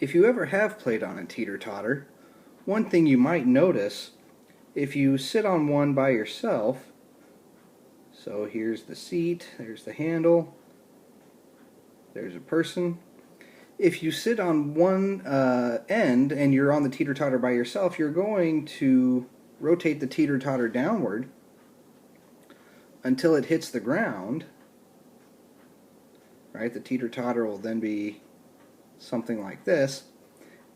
If you ever have played on a teeter-totter, one thing you might notice, if you sit on one by yourself, so here's the seat, there's the handle, there's a person. If you sit on one end and you're on the teeter-totter by yourself, you're going to rotate the teeter-totter downward until it hits the ground. Right? The teeter-totter will then be something like this.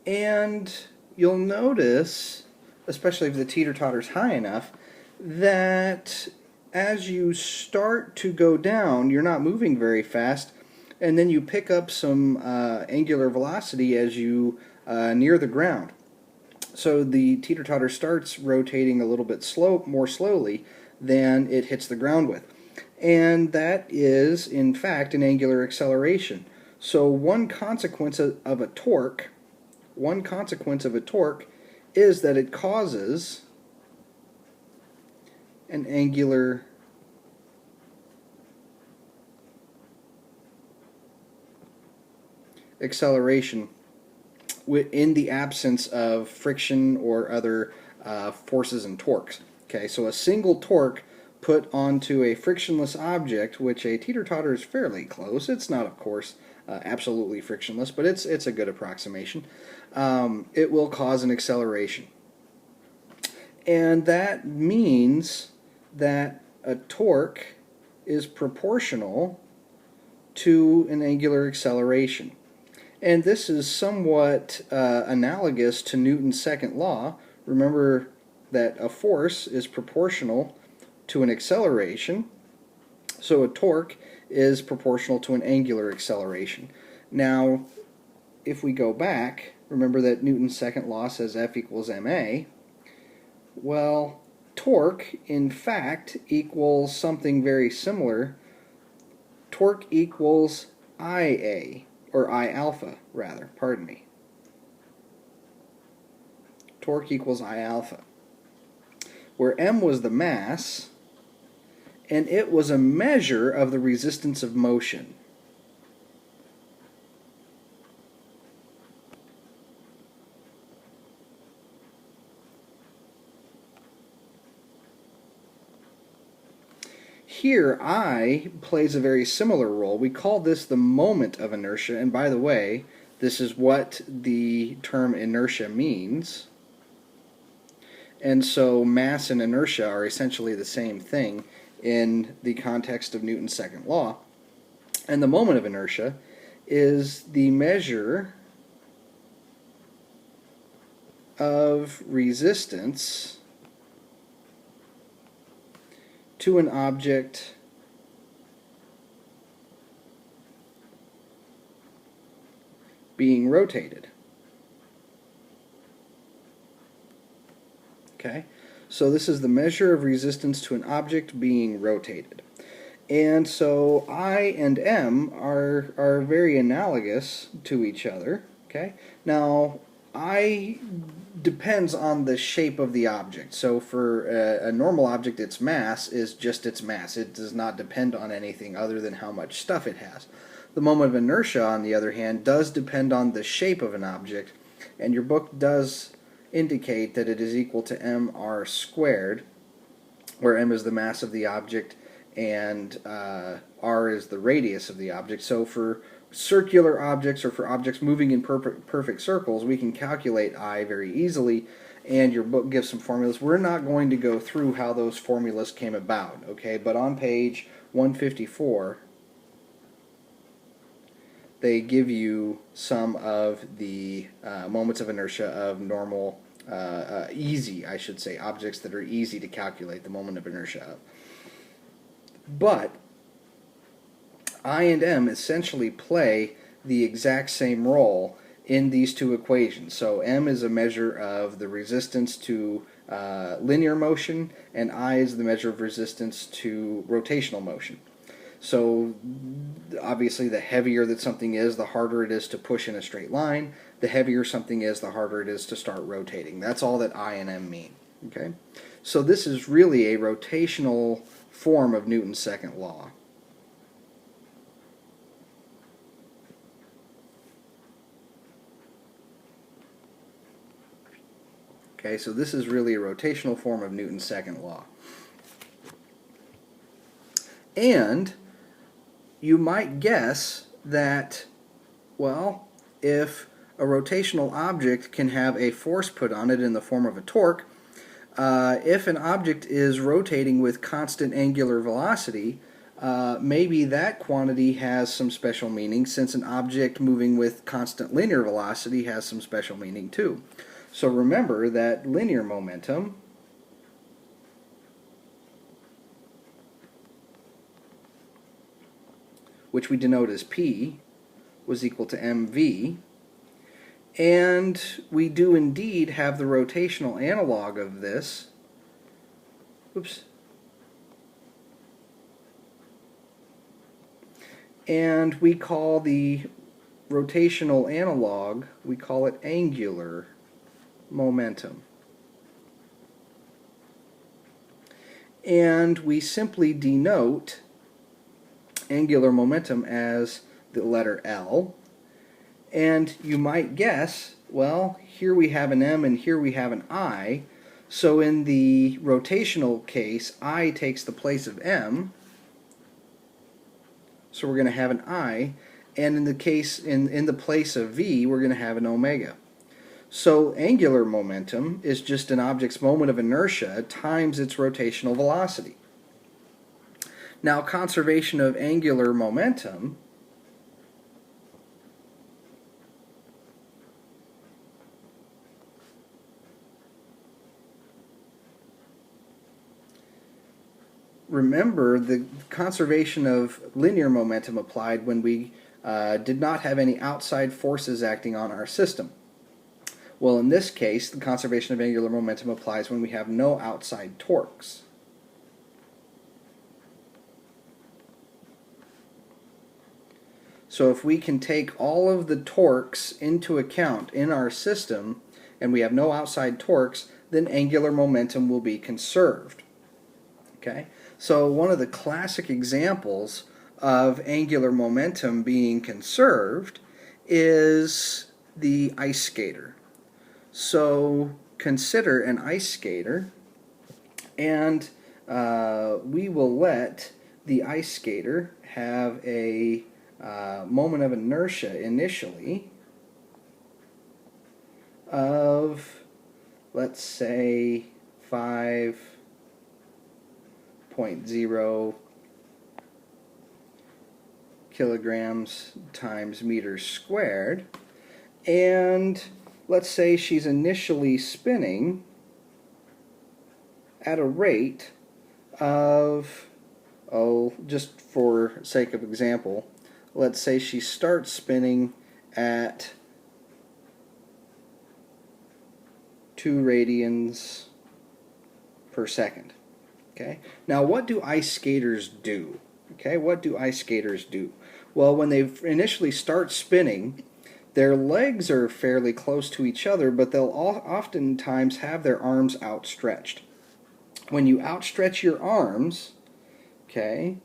And you'll notice, especially if the teeter-totter's high enough, that as you start to go down, you're not moving very fast, and then you pick up some angular velocity as you near the ground. So the teeter-totter starts rotating a little bit more slowly than it hits the ground with. And that is, in fact, an angular acceleration. So one consequence of a torque is that it causes an angular acceleration in the absence of friction or other forces and torques. Okay, so a single torque put onto a frictionless object, which a teeter-totter is fairly close. It's not, of course, absolutely frictionless, but it's a good approximation. It will cause an acceleration. And that means that a torque is proportional to an angular acceleration. And this is somewhat analogous to Newton's second law. Remember that a force is proportional to an acceleration, so a torque is proportional to an angular acceleration. Now, if we go back, remember that Newton's second law says F equals ma. Well, torque, in fact, equals something very similar. Torque equals Ia, or I alpha, rather, pardon me. Torque equals I alpha, where m was the mass, and it was a measure of the resistance of motion. Here, I plays a very similar role. We call this the moment of inertia, and by the way, this is what the term inertia means. And so mass and inertia are essentially the same thing in the context of Newton's second law. And the moment of inertia is the measure of resistance to an object being rotated. Okay, so this is the measure of resistance to an object being rotated. And so I and M are very analogous to each other. Okay, now I depends on the shape of the object. So for a normal object, its mass is just its mass. It does not depend on anything other than how much stuff it has. The moment of inertia, on the other hand, does depend on the shape of an object, and your book does indicate that it is equal to mr squared, where m is the mass of the object and r is the radius of the object. So for circular objects, or for objects moving in perfect circles, we can calculate I very easily, and your book gives some formulas. We're not going to go through how those formulas came about, okay? But on page 154, they give you some of the moments of inertia of normal, easy, I should say, objects that are easy to calculate the moment of inertia of. But I and M essentially play the exact same role in these two equations. So M is a measure of the resistance to linear motion, and I is the measure of resistance to rotational motion. So obviously the heavier that something is, the harder it is to push in a straight line. The heavier something is, the harder it is to start rotating. That's all that I and M mean. Okay? So this is really a rotational form of Newton's second law. Okay, so this is really a rotational form of Newton's second law. And you might guess that, well, if a rotational object can have a force put on it in the form of a torque, if an object is rotating with constant angular velocity, maybe that quantity has some special meaning, since an object moving with constant linear velocity has some special meaning too. So remember that linear momentum which we denote as P, was equal to mv. And we do indeed have the rotational analog of this. Oops. And we call the rotational analog, we call it angular momentum. And we simply denote angular momentum as the letter L. And you might guess, well, here we have an M and here we have an I. So in the rotational case, I takes the place of M. So we're going to have an I. And in the case, in the place of V, we're going to have an omega. So angular momentum is just an object's moment of inertia times its rotational velocity. Now, conservation of angular momentum remember, the conservation of linear momentum applied when we did not have any outside forces acting on our system. Well, in this case, the conservation of angular momentum applies when we have no outside torques. So if we can take all of the torques into account in our system and we have no outside torques, then angular momentum will be conserved. Okay? So one of the classic examples of angular momentum being conserved is the ice skater. So consider an ice skater, and we will let the ice skater have a moment of inertia initially of, let's say, 5.0 kilograms times meters squared, and let's say she's initially spinning at a rate of, just for sake of example, let's say she starts spinning at 2 radians per second. Okay? Now, what do ice skaters do? Okay, what do ice skaters do? Well, when they initially start spinning, their legs are fairly close to each other, but they'll oftentimes have their arms outstretched. When you outstretch your arms, okay,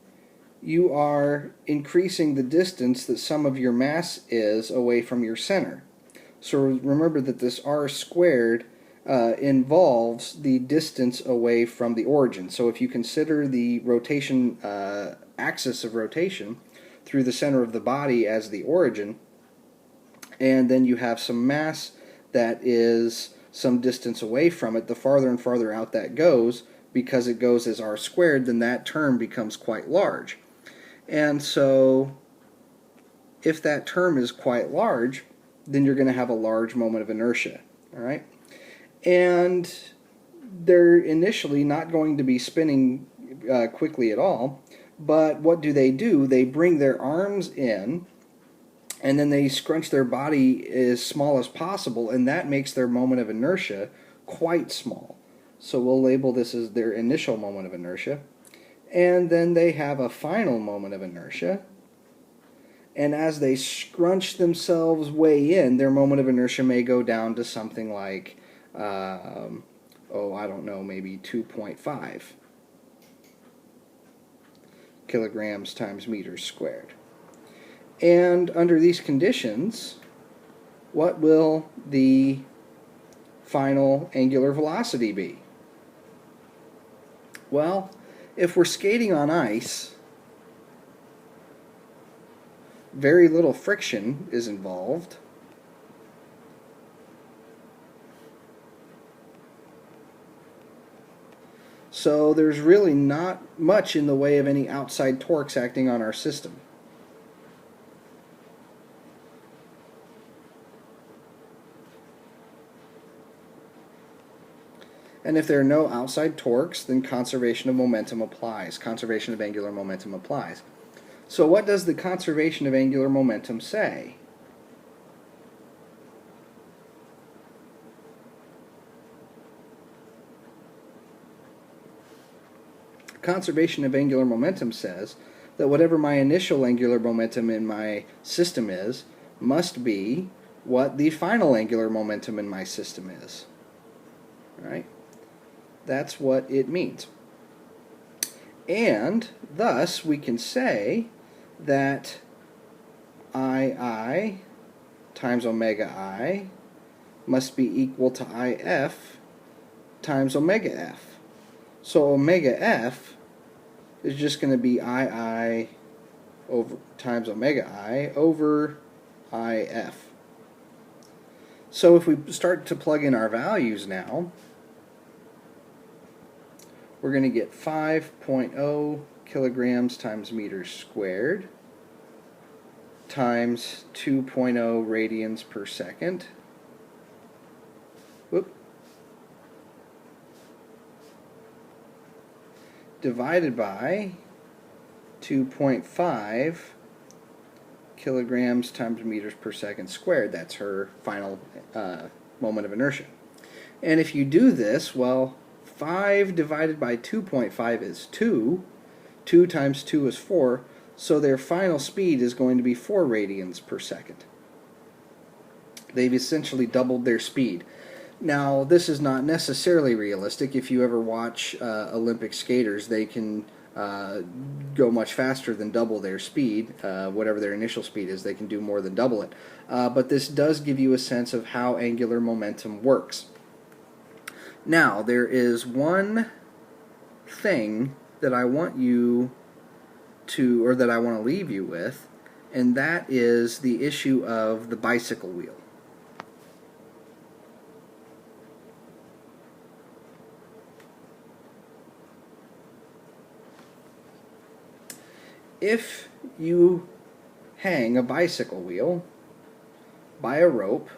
you are increasing the distance that some of your mass is away from your center. So remember that this r squared involves the distance away from the origin. So if you consider the rotation axis of rotation through the center of the body as the origin, and then you have some mass that is some distance away from it, the farther and farther out that goes, because it goes as r squared, then that term becomes quite large. And so if that term is quite large, then you're going to have a large moment of inertia. All right? And they're initially not going to be spinning quickly at all, but what do? They bring their arms in, and then they scrunch their body as small as possible, and that makes their moment of inertia quite small. So we'll label this as their initial moment of inertia. And then they have a final moment of inertia. And as they scrunch themselves way in, their moment of inertia may go down to something like, I don't know, maybe 2.5 kilograms times meters squared. And under these conditions, what will the final angular velocity be? Well, if we're skating on ice, very little friction is involved. So there's really not much in the way of any outside torques acting on our system. And if there are no outside torques, then conservation of momentum applies. Conservation of angular momentum applies. So what does the conservation of angular momentum say? Conservation of angular momentum says that whatever my initial angular momentum in my system is must be what the final angular momentum in my system is. Right? That's what it means. And thus we can say that II times omega I must be equal to IF times omega F. So omega F is just going to be II over times omega I over IF. So if we start to plug in our values now, we're going to get 5.0 kilograms times meters squared times 2.0 radians per second. Whoop. Divided by 2.5 kilograms times meters per second squared. That's her final moment of inertia. And if you do this, well, 5 divided by 2.5 is 2. 2 times 2 is 4. So their final speed is going to be 4 radians per second. They've essentially doubled their speed. Now, this is not necessarily realistic. If you ever watch Olympic skaters, they can go much faster than double their speed. Whatever their initial speed is, they can do more than double it. But this does give you a sense of how angular momentum works. Now, there is one thing that I want you to, or that I want to leave you with, and that is the issue of the bicycle wheel. If you hang a bicycle wheel by a rope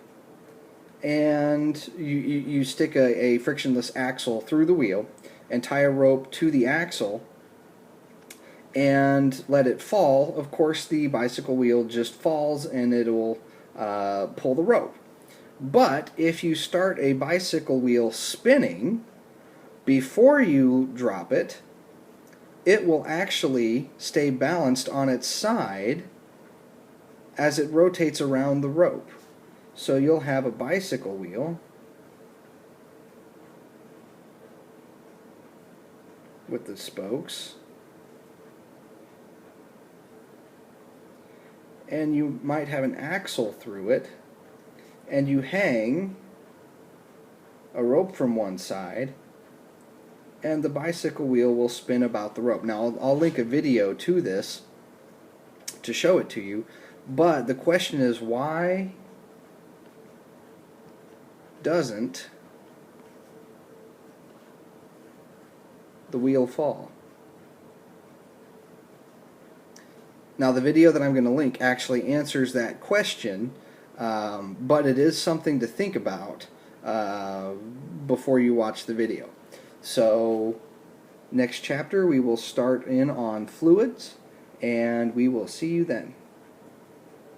and you stick a frictionless axle through the wheel and tie a rope to the axle and let it fall, of course the bicycle wheel just falls and it'll pull the rope. But if you start a bicycle wheel spinning before you drop it, it will actually stay balanced on its side as it rotates around the rope. So you'll have a bicycle wheel with the spokes, and you might have an axle through it, and you hang a rope from one side, and the bicycle wheel will spin about the rope. Now, I'll link a video to this to show it to you, but the question is, why doesn't the wheel fall? Now, the video that I'm going to link actually answers that question, but it is something to think about before you watch the video. So, next chapter we will start in on fluids, and we will see you then.